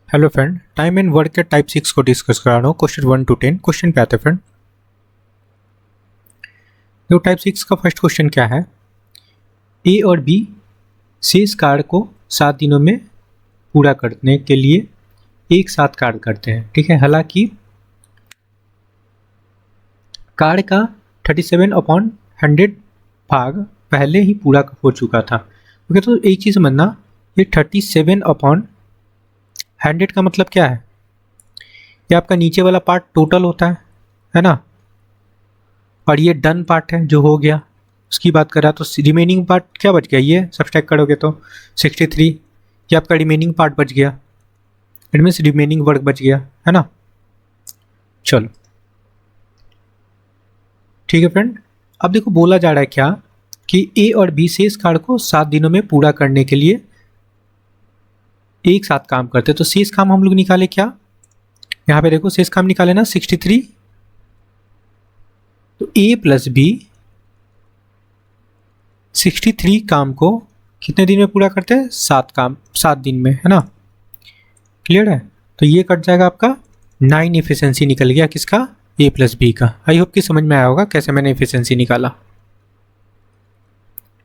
Hello friend, time and work के type 6 को discuss करा रहा हूँ। क्वेश्चन 1 to 10 क्वेश्चन पे आते हैं फ्रेंड। तो टाइप 6 का फर्स्ट क्वेश्चन क्या है? ए और बी शेष कार्य को 7 दिनों में पूरा करने के लिए एक साथ कार्य करते हैं। ठीक है, हालांकि कार्य का 37/100 भाग पहले ही पूरा हो चुका था। ओके, तो एक चीज़ समझना, ये 37/100 का मतलब क्या है? ये आपका नीचे वाला पार्ट टोटल होता है ना, और ये डन पार्ट है जो हो गया, उसकी बात कर रहा। तो रिमेनिंग पार्ट क्या बच गया? ये सब्सट्रैक्ट करोगे तो 63, ये आपका रिमेनिंग पार्ट बच गया। इट मीन्स रिमेनिंग वर्क बच गया, है ना। चलो ठीक है फ्रेंड, अब देखो बोला जा रहा है क्या कि ए और बी शेष कार्य को 7 दिनों में पूरा करने के लिए एक साथ काम करते हैं। तो शेष काम हम लोग निकाले क्या? यहाँ पे देखो शेष काम निकाले ना 63। तो ए प्लस बी 63 काम को कितने दिन में पूरा करते हैं? 7 दिन में, है ना। क्लियर है? तो ये कट जाएगा आपका 9 एफिशिएंसी निकल गया किसका? ए प्लस बी का। आई होप कि समझ में आया होगा कैसे मैंने एफिशिएंसी निकाला।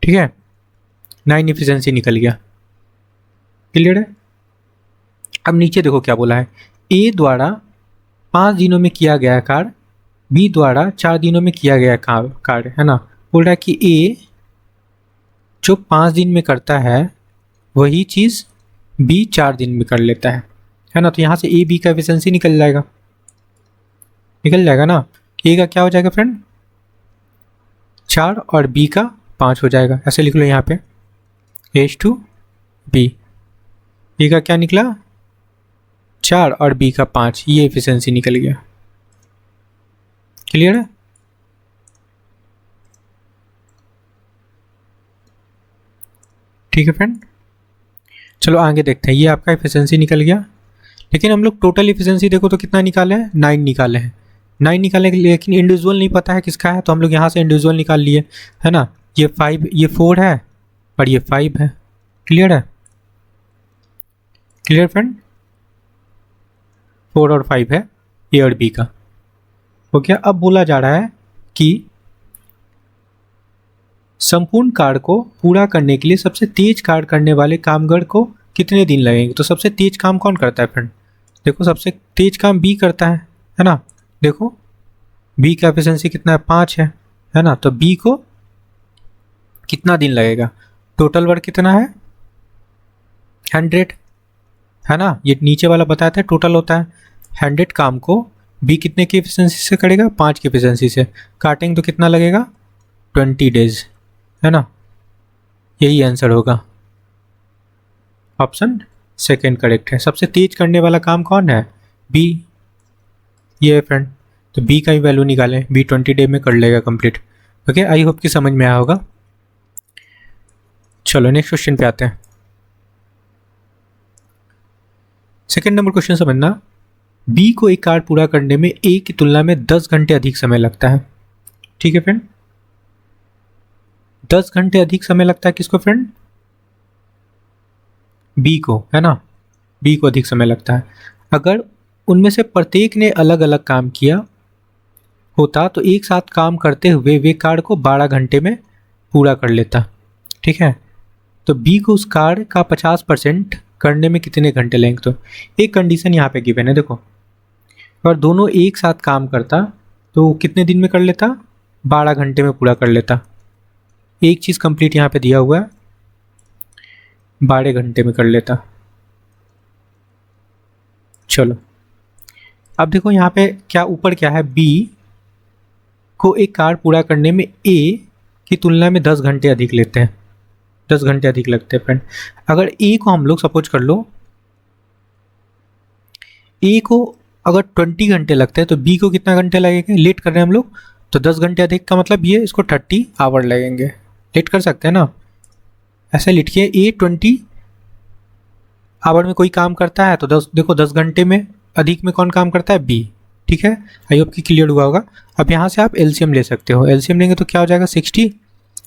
ठीक है, 9 एफिशिएंसी निकल गया। क्लियर है? अब नीचे देखो क्या बोला है। ए द्वारा 5 दिनों में किया गया कार्य बी द्वारा 4 दिनों में किया गया कार्य, है ना। बोल रहा है कि ए जो 5 दिन में करता है वही चीज़ बी 4 दिन में कर लेता है ना। तो यहाँ से ए बी का एफिशिएंसी निकल जाएगा ना। ए का क्या हो जाएगा फ्रेंड? 4 और बी का 5 हो जाएगा। ऐसे लिख लो यहाँ पे H2 B। ए का क्या निकला? 4 और बी का 5, ये एफिशिएंसी निकल गया। क्लियर है? ठीक है फ्रेंड, चलो आगे देखते हैं। ये आपका एफिशिएंसी निकल गया, लेकिन हम लोग टोटल एफिशिएंसी देखो तो कितना निकाले हैं? 9 निकाले हैं। 9 निकालने के लिए लेकिन इंडिविजुअल नहीं पता है किसका है, तो हम लोग यहाँ से इंडिविजुअल निकाल लिए, है ना। ये 5, ये 4 है और ये 5 है। क्लियर है? Clear friend? 4 और 5 है ए और बी का। ओके, अब बोला जा रहा है कि संपूर्ण कार्य को पूरा करने के लिए सबसे तेज कार्य करने वाले कामगार को कितने दिन लगेंगे? तो सबसे तेज काम कौन करता है फ्रेंड? देखो सबसे तेज काम बी करता है ना। देखो बी का एफिशिएंसी कितना है? 5 है ना। तो बी को कितना दिन लगेगा? टोटल वर्क कितना है? 100, है ना। ये नीचे वाला बताया था टोटल होता है। 100 काम को बी कितने की एफिशिएंसी से करेगा? 5 की एफिशिएंसी से। काटेंगे तो कितना लगेगा? 20 डेज, है ना। यही आंसर होगा, ऑप्शन सेकेंड करेक्ट है। सबसे तेज करने वाला काम कौन है? बी। ये है फ्रेंड, तो बी का ही वैल्यू निकालें। बी 20 डे में कर लेगा कंप्लीट। ओके, आई होप कि समझ में आया होगा। चलो नेक्स्ट क्वेश्चन पे आते हैं। सेकेंड नंबर क्वेश्चन समझना, बी को एक कार्य पूरा करने में ए की तुलना में 10 घंटे अधिक समय लगता है। ठीक है फ्रेंड, 10 घंटे अधिक समय लगता है किसको फ्रेंड? बी को, है ना। बी को अधिक समय लगता है। अगर उनमें से प्रत्येक ने अलग अलग काम किया होता तो एक साथ काम करते हुए वे कार्य को 12 घंटे में पूरा कर लेता। ठीक है, तो बी को उस कार्य का 50% करने में कितने घंटे लगेंगे? तो एक कंडीशन यहाँ पे गिवन है, देखो अगर दोनों एक साथ काम करता तो कितने दिन में कर लेता? 12 घंटे में पूरा कर लेता। एक चीज़ कंप्लीट यहाँ पे दिया हुआ है, 12 घंटे में कर लेता। चलो अब देखो यहाँ पे क्या ऊपर क्या है, बी को एक कार्य पूरा करने में ए की तुलना में 10 घंटे अधिक लेते हैं, 10 घंटे अधिक लगते हैं फ्रेंड। अगर ए को हम लोग सपोज कर लो, ए को अगर 20 घंटे लगते हैं तो बी को कितना घंटे लगेंगे? लेट कर रहे हैं हम लोग तो 10 घंटे अधिक का मतलब ये इसको 30 आवर लगेंगे। लेट कर सकते हैं ना, ऐसे लिखिए। ए 20 आवर में कोई काम करता है तो 10, देखो 10 घंटे में अधिक में कौन काम करता है? बी। ठीक है, आई होप कि क्लियर हुआ होगा। अब यहाँ से आप एलसीएम ले सकते हो। एलसीएम लेंगे तो क्या हो जाएगा? 60।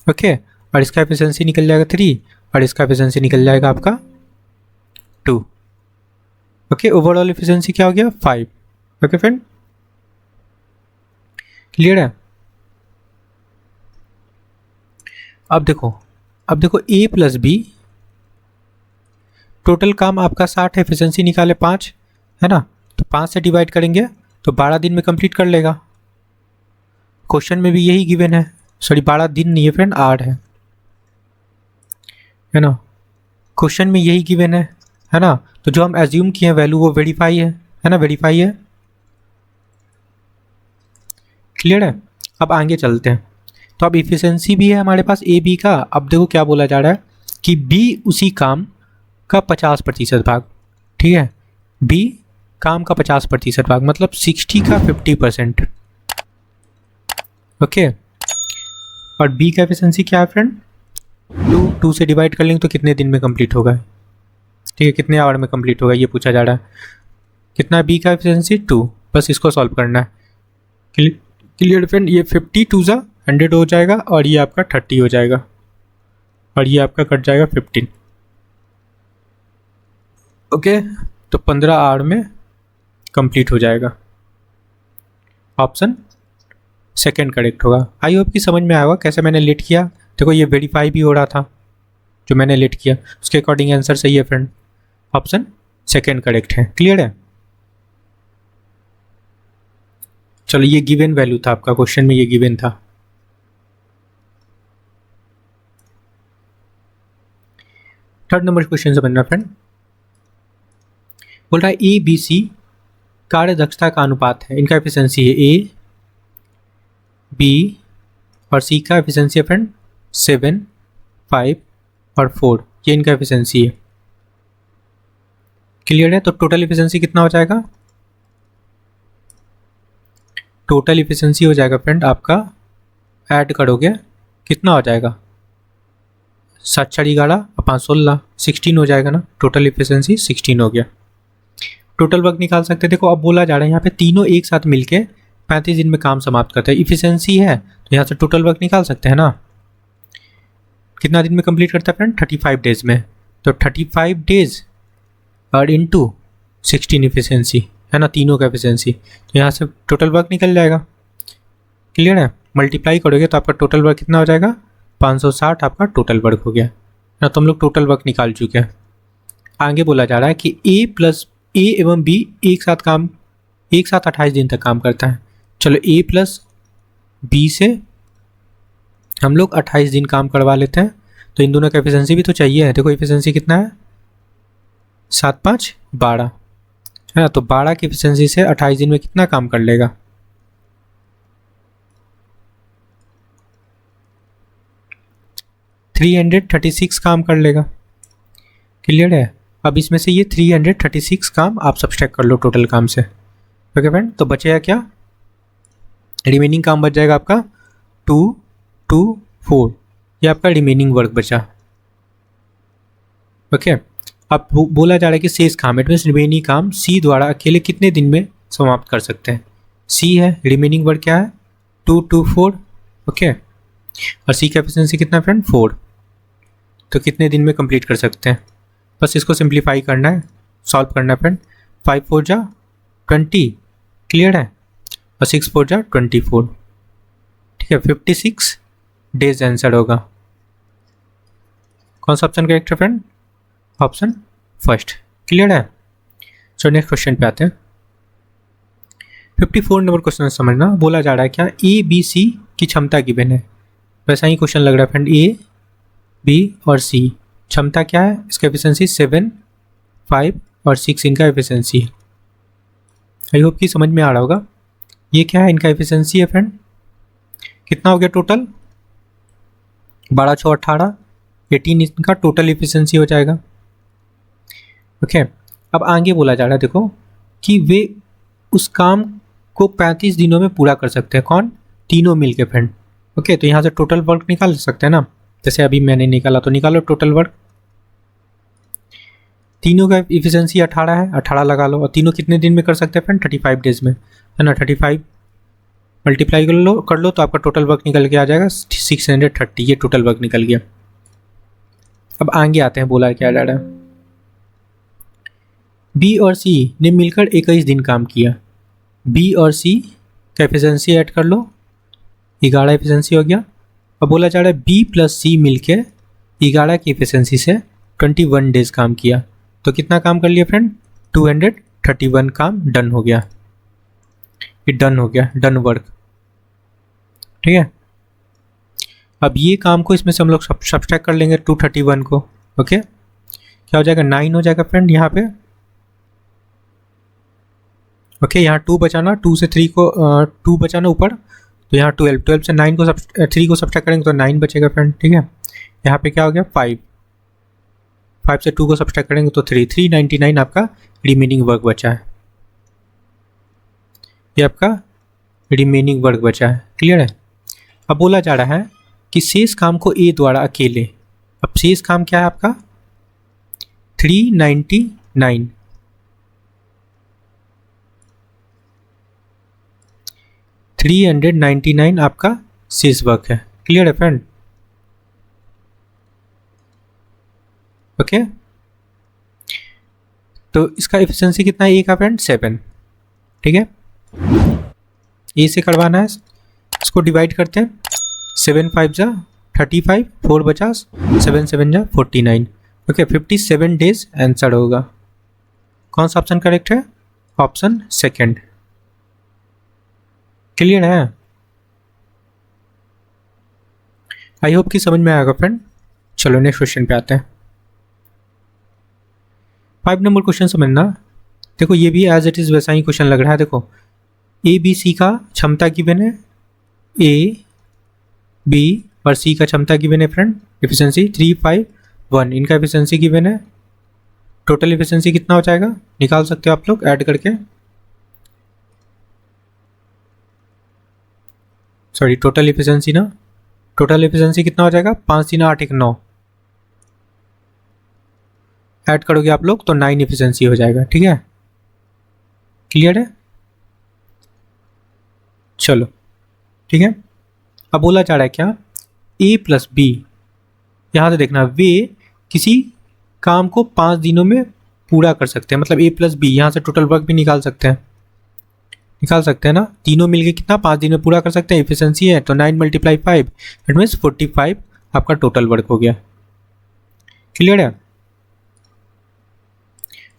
ओके, और इसका एफिशिएंसी निकल जाएगा 3 और इसका एफिशिएंसी निकल जाएगा आपका 2। ओके, ओवरऑल इफिशिएंसी क्या हो गया 5। ओके फ्रेंड, क्लियर है। अब देखो ए प्लस बी, टोटल काम आपका 60 है, एफिशिएंसी निकाले 5 है ना, तो 5 से डिवाइड करेंगे तो 12 दिन में कंप्लीट कर लेगा। क्वेश्चन में भी यही गिवन है, सॉरी 12 दिन नहीं है फ्रेंड, 8 है ना, क्वेश्चन में यही गिवन है ना। तो जो हम एज्यूम किए हैं वैल्यू वो वेरीफाई है ना, वेरीफाई है। क्लियर है। अब आगे चलते हैं। तो अब इफिशिएंसी भी है हमारे पास ए बी का। अब देखो क्या बोला जा रहा है कि बी उसी काम का 50% भाग, ठीक है, बी काम का 50% भाग, मतलब 60 का 50%। ओके, और बी का एफिशिएंसी क्या है फ्रेंड, 2 से डिवाइड कर लेंगे तो कितने दिन में कंप्लीट होगा, ठीक है, कितने आवर में कंप्लीट होगा ये पूछा जा रहा है। कितना बी का एफिशिएंसी 2, बस इसको सॉल्व करना है। क्लियर फ्रेंड, ये 52 जा 100 हो जाएगा और ये आपका 30 हो जाएगा और ये आपका कट जाएगा 15। ओके, तो 15 आवर में कंप्लीट हो जाएगा। ऑप्शन सेकंड करेक्ट होगा। आई होप कि समझ में आया होगा कैसे मैंने लेट किया। देखो ये वेरीफाई भी हो रहा था जो मैंने लेट किया, उसके अकॉर्डिंग आंसर सही है फ्रेंड, ऑप्शन सेकंड करेक्ट है। क्लियर है। चलो ये गिवन वैल्यू था आपका, क्वेश्चन में ये गिवन था। थर्ड नंबर क्वेश्चन से बनना फ्रेंड, बोल रहा है ए बी सी कार्य दक्षता का अनुपात है, इनका एफिशिएंसी है ए बी और सी का एफिशिएंसी है फ्रेंड 7, 5 और 4, ये इनका एफिशिएंसी है। क्लियर है। तो टोटल एफिशिएंसी कितना हो जाएगा, टोटल एफिशिएंसी हो जाएगा फ्रेंड आपका, ऐड करोगे कितना हो जाएगा 7 4 11 और 5 16, 16 हो जाएगा ना, टोटल एफिशिएंसी 16 हो गया। टोटल वर्क निकाल सकते हैं। देखो अब बोला जा रहा है यहाँ पे तीनों एक साथ मिलके 35 दिन में काम समाप्त करते हैं, इफिशिएंसी है तो यहाँ से टोटल वर्क निकाल सकते हैं ना। कितना दिन में कंप्लीट करता है फ्रेंड, 35 डेज में, तो 35 डेज और इंटू 16 इफिशिएंसी है ना, तीनों का एफिशिएंसी, तो यहाँ से टोटल वर्क निकल जाएगा। क्लियर है। मल्टीप्लाई करोगे तो आपका टोटल वर्क कितना हो जाएगा 560, आपका टोटल वर्क हो गया ना। तो हम लोग टोटल वर्क निकाल चुके हैं। आगे बोला जा रहा है कि ए एवं बी एक साथ 28 दिन तक काम करता है। चलो ए प्लस बी से हम लोग 28 दिन काम करवा लेते हैं, तो इन दोनों का एफिशिएंसी भी तो चाहिए। देखो एफिशिएंसी कितना है 7 5 12 है ना, तो 12 की एफिशिएंसी से 28 दिन में कितना काम कर लेगा, $336 काम कर लेगा। क्लियर है। अब इसमें से ये 336 काम आप सब्सट्रैक्ट कर लो टोटल काम से। ओके फ्रेंड, तो बचेगा क्या, रिमेनिंग काम बच जाएगा आपका 2 2 4, ये आपका रिमेनिंग वर्क बचा। ओके, अब बोला जा रहा है कि शेष काम, इट मीन्स रिमेनिंग काम सी द्वारा अकेले कितने दिन में समाप्त कर सकते हैं। सी है, रिमेनिंग वर्क क्या है 2 2 4। ओके, और सी का एफिशिएंसी कितना फ्रेंड 4, तो कितने दिन में कंप्लीट कर सकते हैं। बस इसको सिंप्लीफाई करना है, सॉल्व करना है फ्रेंड। 5 4 जा 20, क्लियर है, और 6 4 जा 24, ठीक है, 56 डेज आंसर होगा। कौन सा ऑप्शन करेक्ट है फ्रेंड, ऑप्शन फर्स्ट। क्लियर है। चलो नेक्स्ट क्वेश्चन पे आते हैं। 54 नंबर क्वेश्चन समझना, बोला जा रहा है क्या ए बी सी की क्षमता गिवन है। वैसा ही क्वेश्चन लग रहा है फ्रेंड, ए बी और सी क्षमता क्या है, इसका एफिशिएंसी 7 5 और 6 इनका एफिशिएंसी है। आई होप कि समझ में आ रहा होगा। ये क्या है, इनका एफिशिएंसी है फ्रेंड, कितना हो गया टोटल 12 6 18, 18 इनका टोटल एफिशिएंसी हो जाएगा। ओके, अब आगे बोला जा रहा है देखो कि वे उस काम को 35 दिनों में पूरा कर सकते हैं, कौन, तीनों मिलके फ्रेंड। ओके, तो यहाँ से टोटल वर्क निकाल सकते हैं ना, जैसे अभी मैंने निकाला, तो निकालो टोटल वर्क। तीनों का एफिशिएंसी 18 है, 18 लगा लो, और तीनों कितने दिन में कर सकते हैं फ्रेंड 35 डेज में, है ना। 35 मल्टीप्लाई कर लो तो आपका टोटल वर्क निकल के आ जाएगा 630, ये टोटल वर्क निकल गया। अब आगे आते हैं, बोला क्या जा रहा है, बी और सी ने मिलकर 21 दिन काम किया। बी और सी का एफिशिएंसी ऐड कर लो, 11 एफिशिएंसी हो गया। अब बोला जा रहा है बी प्लस सी मिलकर 11 की एफिशिएंसी से 21 डेज काम किया। तो कितना काम कर लिया फ्रेंड? 231 काम डन हो गया। ये डन हो गया, डन वर्क। ठीक है, अब ये काम को इसमें से हम लोग सब्सट्रैक्ट कर लेंगे 231 को। ओके, क्या हो जाएगा? 9 हो जाएगा फ्रेंड यहाँ पे। ओके, यहाँ 2 बचाना, 2 से 3 को 2 बचाना ऊपर, तो यहाँ 12 से 9 को 3 को सब्सट्रैक्ट करेंगे तो 9 बचेगा फ्रेंड। ठीक है, यहाँ पे क्या हो गया? 5 से 2 को सब्सट्रैक्ट करेंगे तो 399 आपका रिमेनिंग वर्क बचा है। ये आपका रिमेनिंग वर्क बचा है। क्लियर है? अब बोला जा रहा है कि शेष काम को ए द्वारा अकेले, अब शेष काम क्या है आपका? 399। 399 आपका शेष वर्क है। क्लियर है फ्रेंड? ओके, तो इसका एफिशिएंसी कितना है ए का फ्रेंड? 7। ठीक है, ए से करवाना है, इसको डिवाइड करते हैं। 7 5 जा 35, 4 बचा, 7 7 जा 49। ओके, 57 डेज आंसर होगा। कौन सा ऑप्शन करेक्ट है? Option second. क्लियर है? आई होप कि समझ में आएगा फ्रेंड। चलो नेक्स्ट क्वेश्चन पे आते हैं। 5 नंबर क्वेश्चन समझना। देखो ये भी एज इट इज़ वैसा ही क्वेश्चन लग रहा है। देखो ए बी सी का क्षमता गिवन है, ए बी और सी का क्षमता गिवन है फ्रेंड। एफिशिएंसी 3 5 1, इनका एफिशिएंसी गिवन है। टोटल एफिशिएंसी कितना हो जाएगा? निकाल सकते हो आप लोग ऐड करके। सॉरी, टोटल एफिशिएंसी ना, टोटल एफिशिएंसी कितना हो जाएगा? 5 3 8 1 9। ऐड करोगे आप लोग तो 9 एफिशिएंसी हो जाएगा। ठीक है, क्लियर है? चलो ठीक है, अब बोला जा रहा है क्या? ए प्लस बी, यहाँ से देखना, वे किसी काम को 5 दिनों में पूरा कर सकते हैं। मतलब ए प्लस बी, यहाँ से टोटल वर्क भी निकाल सकते हैं, निकाल सकते हैं ना। तीनों मिलके कितना 5 दिन में पूरा कर सकते हैं। एफिशिएंसी है तो 9 × 5 इट मीन्स 45 आपका टोटल वर्क हो गया। क्लियर है?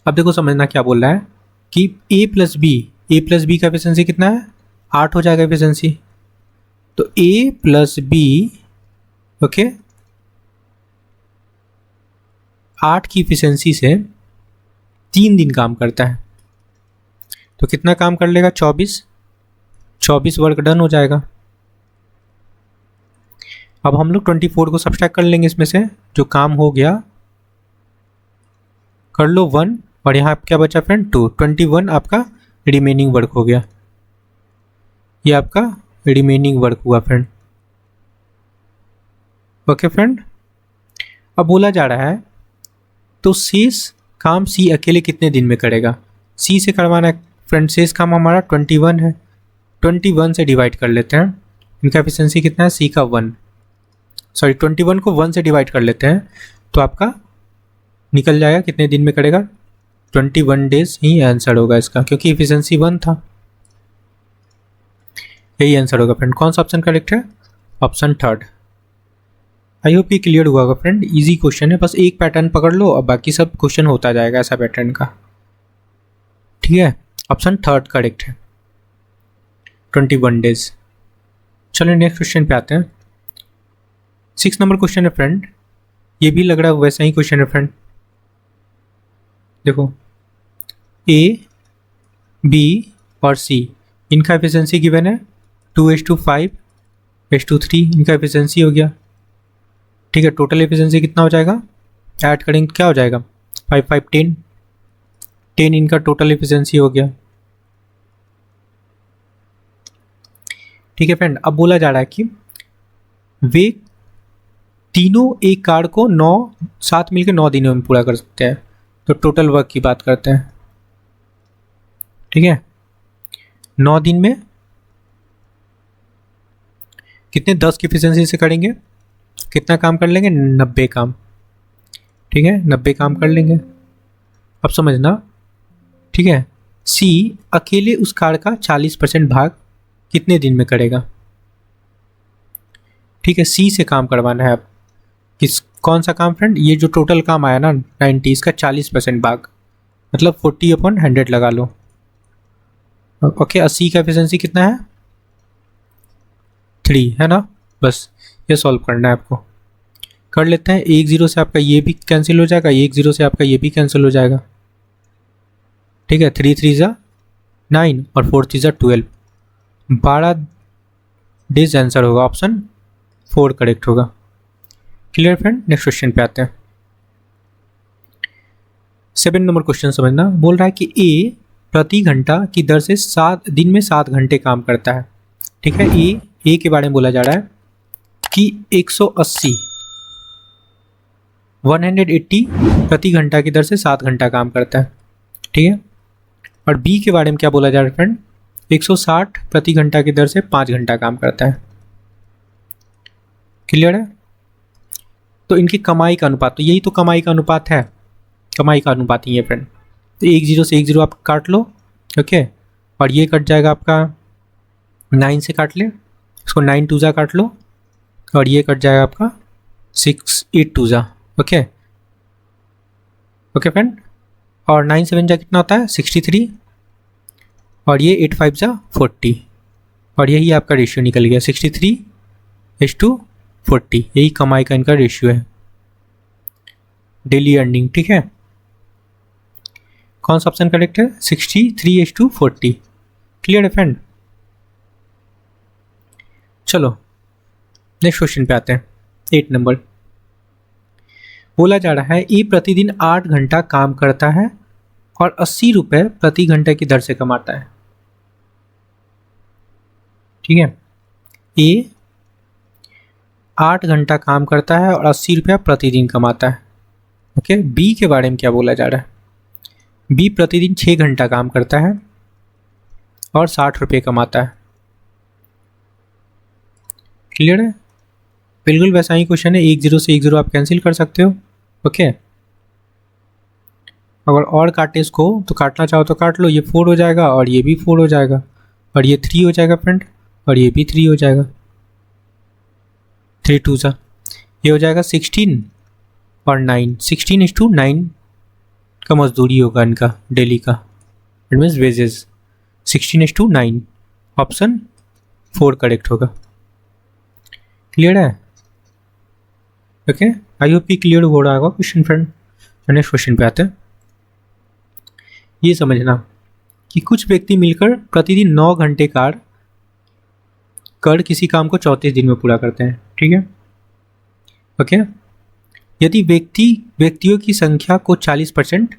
अब देखो समझना क्या बोल रहा है कि ए प्लस बी का एफिशिएंसी कितना है? 8 हो जाएगा एफिशिएंसी। तो ए प्लस बी ओके 8 की एफिशिएंसी से 3 दिन काम करता है, तो कितना काम कर लेगा? 24 वर्क डन हो जाएगा। अब हम लोग 24 को सब्सट्रैक्ट कर लेंगे इसमें से, जो काम हो गया कर लो 1, और यहाँ क्या बचा फ्रेंड? 2। 21 आपका रिमेनिंग वर्क हो गया। ये आपका रिमेनिंग वर्क हुआ फ्रेंड। ओके फ्रेंड, अब बोला जा रहा है तो शेष काम सी अकेले कितने दिन में करेगा? सी से करवाना है फ्रेंड। शेष काम हमारा 21 है, 21 से डिवाइड कर लेते हैं। इनका एफिशिएंसी कितना है? सी का 1, सॉरी 21 को 1 से डिवाइड कर लेते हैं तो आपका निकल जाएगा कितने दिन में करेगा? 21 डेज ही आंसर होगा इसका, क्योंकि एफिशिएंसी 1 था। यही आंसर होगा फ्रेंड। कौन सा ऑप्शन करेक्ट है? Option third. आई होप ये क्लियर हुआ होगा फ्रेंड। इजी क्वेश्चन है, बस एक पैटर्न पकड़ लो और बाकी सब क्वेश्चन होता जाएगा ऐसा पैटर्न का। ठीक है, ऑप्शन थर्ड करेक्ट है, 21 डेज। चलो नेक्स्ट क्वेश्चन पे आते हैं। 6 नंबर क्वेश्चन है फ्रेंड। ये भी लग रहा है वैसा ही क्वेश्चन है फ्रेंड। देखो ए बी और सी, इनका एफिशिएंसी गिवन है 2:5:3, इनका एफिशिएंसी हो गया। ठीक है, टोटल एफिशिएंसी कितना हो जाएगा? ऐड करेंगे क्या हो जाएगा? 5 5 10, 10 इनका टोटल एफिशिएंसी हो गया। ठीक है फ्रेंड, अब बोला जा रहा है कि वे तीनों एक कार्ड को 9 साथ मिलकर 9 दिनों में पूरा कर सकते हैं। तो टोटल वर्क की बात करते हैं। ठीक है, 9 दिन में कितने? 10 की एफिशिएंसी से करेंगे, कितना काम कर लेंगे? 90 काम। ठीक है, 90 काम कर लेंगे। अब समझना, ठीक है। सी, अकेले उस कार्ड का 40% भाग कितने दिन में करेगा? ठीक है, सी से काम करवाना है आप। किस कौन सा काम फ्रेंड? ये जो टोटल काम आया ना 90, इसका 40% भाग, मतलब 40/100 लगा लो। ओके, 80 का एफिशिएंसी कितना है? 3 है ना। बस ये सॉल्व करना है आपको। कर लेते हैं। 1 0 से आपका ये भी कैंसिल हो जाएगा, 1 0 से आपका ये भी कैंसिल हो जाएगा। ठीक है, 3 3 जा 9 और 4 3 जा 12, 12 डेज आंसर होगा, ऑप्शन 4 करेक्ट होगा। Clear friend? नेक्स्ट क्वेश्चन पे आते हैं। 7 नंबर क्वेश्चन समझना। बोल रहा है कि ए प्रति घंटा की दर से 7 दिन में 7 घंटे काम करता है। ठीक है, ए के बारे में बोला जा रहा है कि 180 प्रति घंटा की दर से 7 घंटा काम करता है। ठीक है, और बी के बारे में क्या बोला जा रहा है फ्रेंड? 160 प्रति घंटा की दर से 5 घंटा काम करता है। क्लियर है? तो इनकी कमाई का अनुपात, तो यही तो कमाई का अनुपात है, कमाई का अनुपात ही है फ्रेंड। तो 1 0 से 1 0 आप काट लो। ओके, और ये कट जाएगा आपका 9 से, काट ले इसको, 9 2 जा काट लो, और ये कट जाएगा आपका 6 8 2 जा। ओके ओके फ्रेंड, और 9 7 जा कितना होता है? 63, और ये 8 5 जा 40, और यही आपका रेशियो निकल गया 63:40। यही कमाई का इनका रेशियो है, डेली अर्निंग। ठीक है, कौन सा ऑप्शन करेक्ट है? 63:40। क्लियर है फ्रेंड? चलो नेक्स्ट क्वेश्चन पे आते हैं। 8 नंबर बोला जा रहा है ए प्रतिदिन 8 घंटा काम करता है और 80 रुपये प्रति घंटे की दर से कमाता है। ठीक है, ए 8 घंटा काम करता है और 80 रुपया प्रतिदिन कमाता है। ओके, बी के बारे में क्या बोला जा रहा है? बी प्रतिदिन 6 घंटा काम करता है और 60 रुपये कमाता है। क्लियर है? बिल्कुल वैसा ही क्वेश्चन है। 1 0 से 1 0 आप कैंसिल कर सकते हो। ओके, अगर और काटे इसको तो काटना चाहो तो काट लो, ये 4 हो जाएगा और ये भी 4 हो जाएगा और ये 3 हो जाएगा फ्रेंड, और ये भी 3 हो जाएगा। 3 2 सा ये हो जाएगा 16 और 9, 16:9 का मजदूरी होगा इनका डेली का, it means wages. 16:9, option 4 correct होगा। क्लियर है? ओके, आई होप कि क्लियर हो रहा होगा क्वेश्चन फ्रेंड। नेक्स्ट क्वेश्चन पे आते हैं। ये समझना कि कुछ व्यक्ति मिलकर प्रतिदिन 9 घंटे कर किसी काम को 34 दिन में पूरा करते हैं। ठीक है, ओके। यदि व्यक्तियों की संख्या को 40%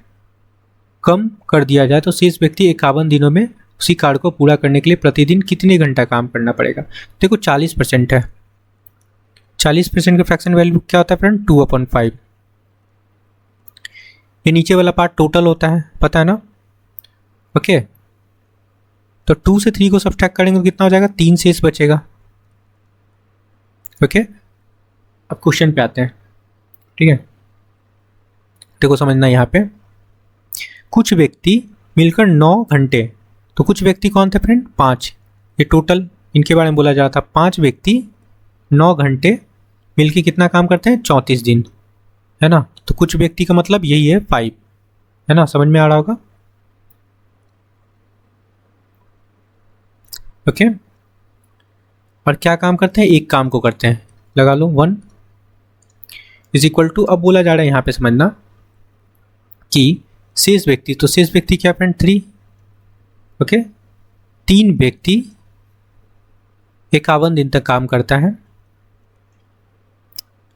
कम कर दिया जाए तो शेष व्यक्ति 51 दिनों में उसी कार्य को पूरा करने के लिए प्रतिदिन कितने घंटा काम करना पड़ेगा? देखो 40% है, 40% का फ्रैक्शन वैल्यू क्या होता है फ्रेंड? 2/5। ये नीचे वाला पार्ट टोटल होता है, पता है ना? ओके, तो 2 से 3 को सब्ट्रैक्ट करेंगे तो कितना हो जाएगा? 3 शेष बचेगा। ओके, अब क्वेश्चन पे आते हैं। ठीक है, देखो समझना, यहाँ पे कुछ व्यक्ति मिलकर 9 घंटे, तो कुछ व्यक्ति कौन थे फ्रेंड? 5। ये टोटल इनके बारे में बोला जा रहा था। 5 व्यक्ति 9 घंटे मिलके कितना काम करते हैं? 34 दिन, है ना? तो कुछ व्यक्ति का मतलब यही है 5, है ना? समझ में आ रहा होगा? ओके, और क्या काम करते हैं? एक काम को करते हैं, लगा लो 1 = अब बोला जा रहा है यहाँ पे समझना कि शेष व्यक्ति, तो शेष व्यक्ति क्या फ्रेंड? 3। ओके, 3 व्यक्ति 51 दिन तक काम करता है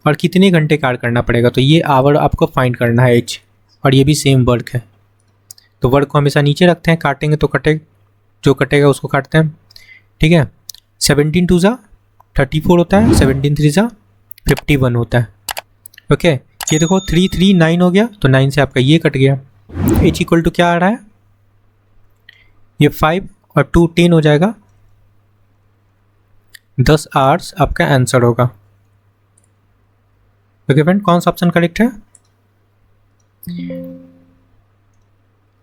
और कितने घंटे कार्य करना पड़ेगा? तो ये आवर आपको फाइंड करना है एच, और ये भी सेम वर्क है। तो वर्क को हमेशा नीचे रखते हैं, काटेंगे तो कटे, जो कटेगा उसको काटते हैं। ठीक है, 17 2 जा 34 होता है, 17 3 जा 51 होता है। ओके, ये देखो 3 3 9 हो गया, तो 9 से आपका ये कट गया। एच = क्या आ रहा है? ये 5 और 2 10 हो जाएगा, 10 आवर्स आपका आंसर होगा। ओके फ्रेंड, कौन सा ऑप्शन करेक्ट है?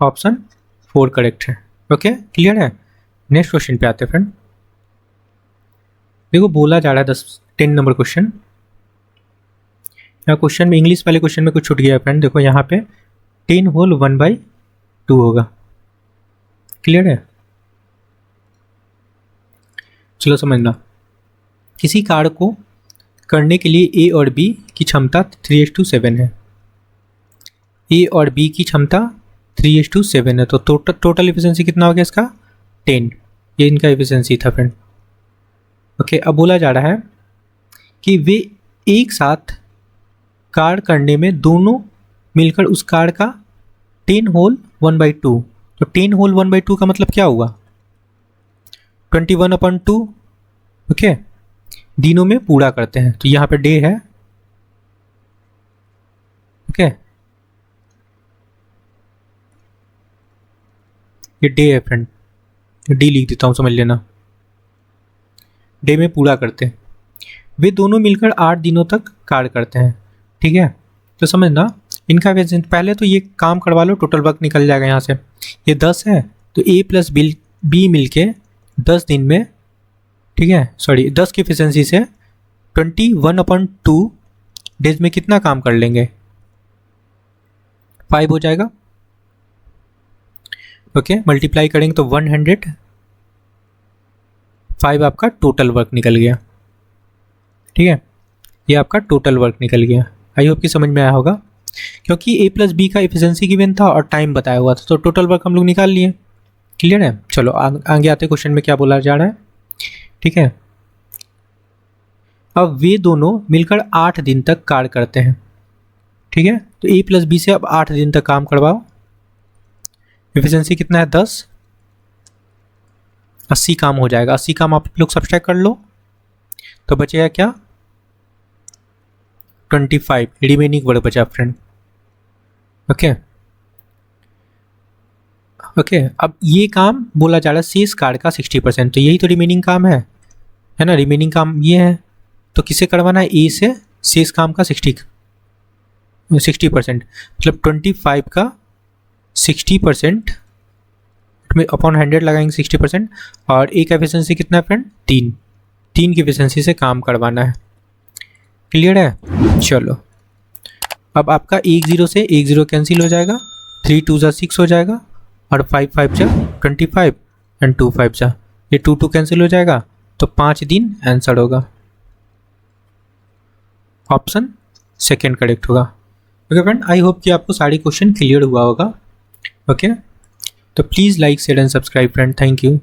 ऑप्शन 4 करेक्ट है। ओके क्लियर है। नेक्स्ट क्वेश्चन पे आते हैं फ्रेंड। देखो बोला जा रहा है 10 नंबर क्वेश्चन। यहाँ क्वेश्चन में इंग्लिश वाले क्वेश्चन में कुछ छूट गया है फ्रेंड। देखो यहाँ पे 10 होल 1/2 होगा। क्लियर है। चलो समझना, किसी कार्य को करने के लिए ए और बी की क्षमता 3:7 है। ए और बी की क्षमता 3:7 है, तो टोटल एफिशिएंसी कितना हो गया इसका 10। ये इनका एफिशिएंसी था फ्रेंड। ओके अब बोला जा रहा है कि वे एक साथ कार्य करने में दोनों मिलकर उस कार्य का 10 होल 1/2। तो 10 होल 1/2 का मतलब क्या हुआ 21/2। ओके दिनों में पूरा करते हैं, तो यहाँ पे डे है। ओके ये डे है फ्रेंड, डी लिख देता हूँ समझ लेना। डे में पूरा करते हैं। वे दोनों मिलकर 8 दिनों तक कार्य करते हैं। ठीक है तो समझना इनका एफिशिएंसी, पहले तो ये काम करवा लो, टोटल वर्क निकल जाएगा यहाँ से। ये 10 है तो ए प्लस बी मिलके 10 दिन में, ठीक है सॉरी 10 की एफिशिएंसी से 21/2 डेज में कितना काम कर लेंगे 5 हो जाएगा। ओके मल्टीप्लाई करेंगे तो 105 आपका टोटल वर्क निकल गया। ठीक है ये आपका टोटल वर्क निकल गया। आई होप कि समझ में आया होगा, क्योंकि ए प्लस बी का एफिशिएंसी गिवन था और टाइम बताया हुआ था, तो टोटल वर्क हम लोग निकाल लिए। क्लियर है। चलो आगे आते क्वेश्चन में क्या बोला जा रहा है। ठीक है अब वे दोनों मिलकर 8 दिन तक कार्य करते हैं। ठीक है तो ए प्लस बी से अब 8 दिन तक काम करवाओ। एफिशिएंसी कितना है 10, 80 काम हो जाएगा। 80 काम आप लोग सब्सट्रैक्ट कर लो तो बचेगा क्या 25 रिमेनिंग वर्क बचा फ्रेंड। ओके ओके अब ये काम बोला जा रहा है शेष कार्य का 60%, तो यही तो रिमेनिंग काम है ना। रिमेनिंग काम ये है तो किसे करवाना है ए से शेष काम का 60%, मतलब 25 का 60% में अपॉन 100 लगाएंगे 60%। और ए का एफिशिएंसी कितना है फ्रेंड 3 की एफिशिएंसी से काम करवाना है। क्लियर है। चलो अब आपका 1 0 से 1 0 कैंसिल हो जाएगा, 3 2 जा 6 हो जाएगा और 5 5 जा 25 एंड 2 5 जा ये 2 2 कैंसिल हो जाएगा, तो 5 दिन आंसर होगा। ऑप्शन सेकेंड करेक्ट होगा। ओके फ्रेंड आई होप कि आपको सारे क्वेश्चन क्लियर हुआ होगा। ओके तो please like share and subscribe friend. Thank you.